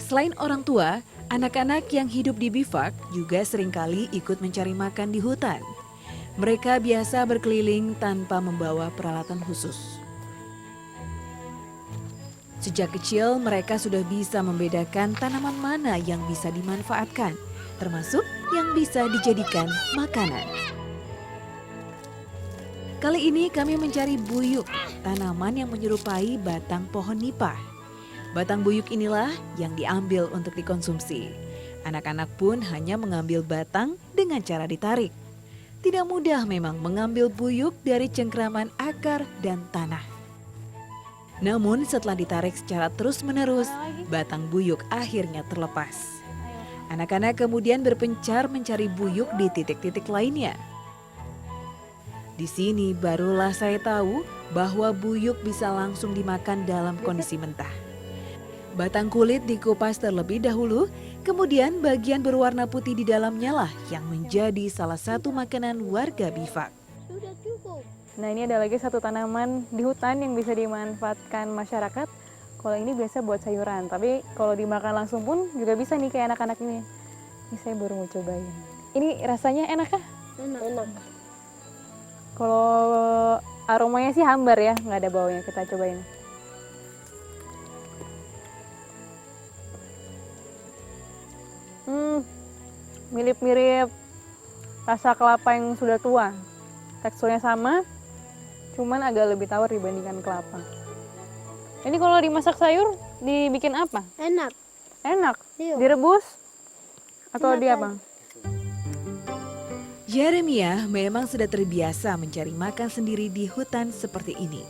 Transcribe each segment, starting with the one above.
Selain orang tua, anak-anak yang hidup di bivak juga seringkali ikut mencari makan di hutan. Mereka biasa berkeliling tanpa membawa peralatan khusus. Sejak kecil mereka sudah bisa membedakan tanaman mana yang bisa dimanfaatkan, termasuk yang bisa dijadikan makanan. Kali ini kami mencari buyuk, tanaman yang menyerupai batang pohon nipah. Batang buyuk inilah yang diambil untuk dikonsumsi. Anak-anak pun hanya mengambil batang dengan cara ditarik. Tidak mudah memang mengambil buyuk dari cengkraman akar dan tanah. Namun setelah ditarik secara terus-menerus, batang buyuk akhirnya terlepas. Anak-anak kemudian berpencar mencari buyuk di titik-titik lainnya. Di sini barulah saya tahu bahwa buyuk bisa langsung dimakan dalam kondisi mentah. Batang kulit dikupas terlebih dahulu, kemudian bagian berwarna putih di dalamnya lah yang menjadi salah satu makanan warga bivak. Sudah cukup. Nah, ini ada lagi satu tanaman di hutan yang bisa dimanfaatkan masyarakat. Kalau ini biasa buat sayuran, tapi kalau dimakan langsung pun juga bisa nih kayak anak-anak ini. Ini saya baru mau cobain. Ini rasanya enak kah? Enak. Kalau aromanya sih hambar ya, nggak ada baunya. Kita cobain. Mirip-mirip rasa kelapa yang sudah tua. Teksturnya sama, cuman agak lebih tawar dibandingkan kelapa. Ini kalau dimasak sayur, dibikin apa? Enak. Enak. Iya. Direbus atau Enak di kan? apa? Yeremia memang sudah terbiasa mencari makan sendiri di hutan seperti ini.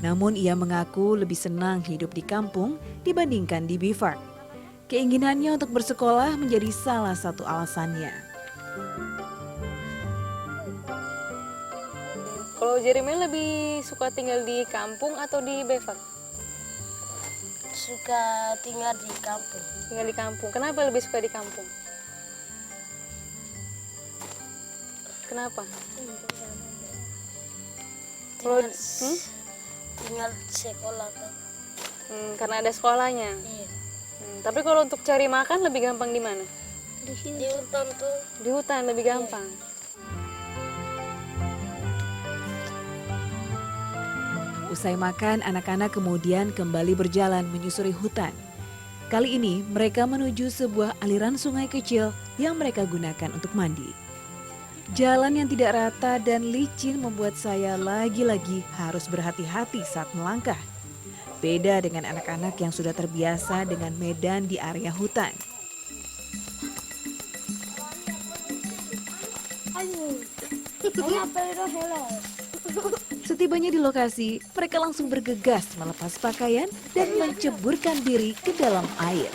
Namun ia mengaku lebih senang hidup di kampung dibandingkan di bivak. Keinginannya untuk bersekolah menjadi salah satu alasannya. Kalau Jeremy lebih suka tinggal di kampung atau di bivak? Suka tinggal di kampung. Tinggal di kampung. Kenapa lebih suka di kampung? Kenapa? Kalau Tinggal sekolah kan. karena ada sekolahnya. Iya. Tapi kalau untuk cari makan lebih gampang di mana? Di sini. Di hutan tuh. Di hutan lebih gampang. Usai makan, anak-anak kemudian kembali berjalan menyusuri hutan. Kali ini mereka menuju sebuah aliran sungai kecil yang mereka gunakan untuk mandi. Jalan yang tidak rata dan licin membuat saya lagi-lagi harus berhati-hati saat melangkah. Beda dengan anak-anak yang sudah terbiasa dengan medan di area hutan. Setibanya di lokasi, mereka langsung bergegas melepas pakaian dan menceburkan diri ke dalam air.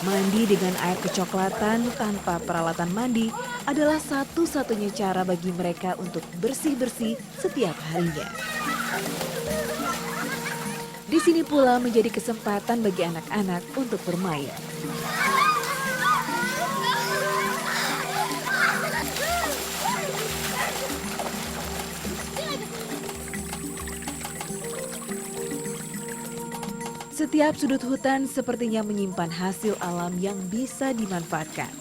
Mandi dengan air kecoklatan tanpa peralatan mandi adalah satu-satunya cara bagi mereka untuk bersih-bersih setiap harinya. Di sini pula menjadi kesempatan bagi anak-anak untuk bermain. Setiap sudut hutan sepertinya menyimpan hasil alam yang bisa dimanfaatkan.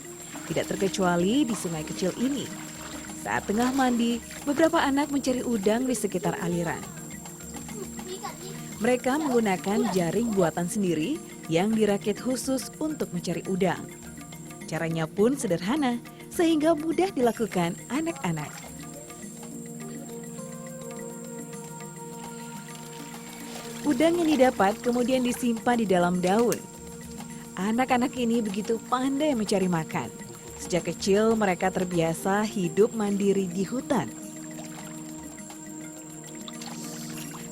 Tidak terkecuali di sungai kecil ini. Saat tengah mandi, beberapa anak mencari udang di sekitar aliran. Mereka menggunakan jaring buatan sendiri yang dirakit khusus untuk mencari udang. Caranya pun sederhana, sehingga mudah dilakukan anak-anak. Udang yang didapat kemudian disimpan di dalam daun. Anak-anak ini begitu pandai mencari makan. Sejak kecil mereka terbiasa hidup mandiri di hutan.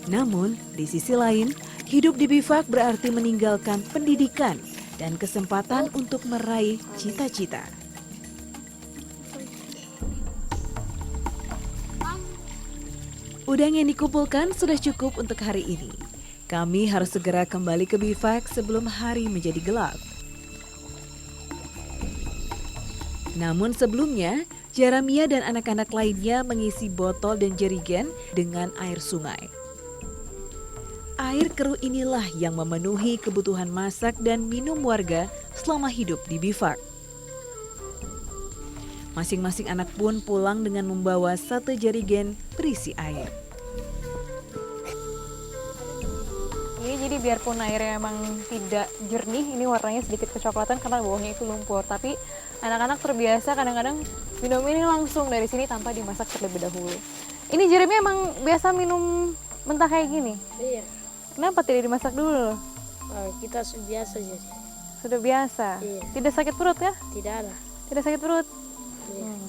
Namun, di sisi lain, hidup di bivak berarti meninggalkan pendidikan dan kesempatan untuk meraih cita-cita. Udang yang dikumpulkan sudah cukup untuk hari ini. Kami harus segera kembali ke bivak sebelum hari menjadi gelap. Namun sebelumnya, Jeremia dan anak-anak lainnya mengisi botol dan jerigen dengan air sungai. Air keruh inilah yang memenuhi kebutuhan masak dan minum warga selama hidup di bivak. Masing-masing anak pun pulang dengan membawa 1 jerigen berisi air. Ini jadi biarpun airnya emang tidak jernih, ini warnanya sedikit kecoklatan karena bawahnya itu lumpur. Tapi anak-anak terbiasa kadang-kadang minum ini langsung dari sini tanpa dimasak terlebih dahulu. Ini Jeremy emang biasa minum mentah kayak gini? Iya. Kenapa tidak dimasak dulu? Kita sudah biasa jadi. Sudah biasa? Iya. Tidak sakit perut ya? Tidak ada. Tidak sakit perut? Iya. Hmm.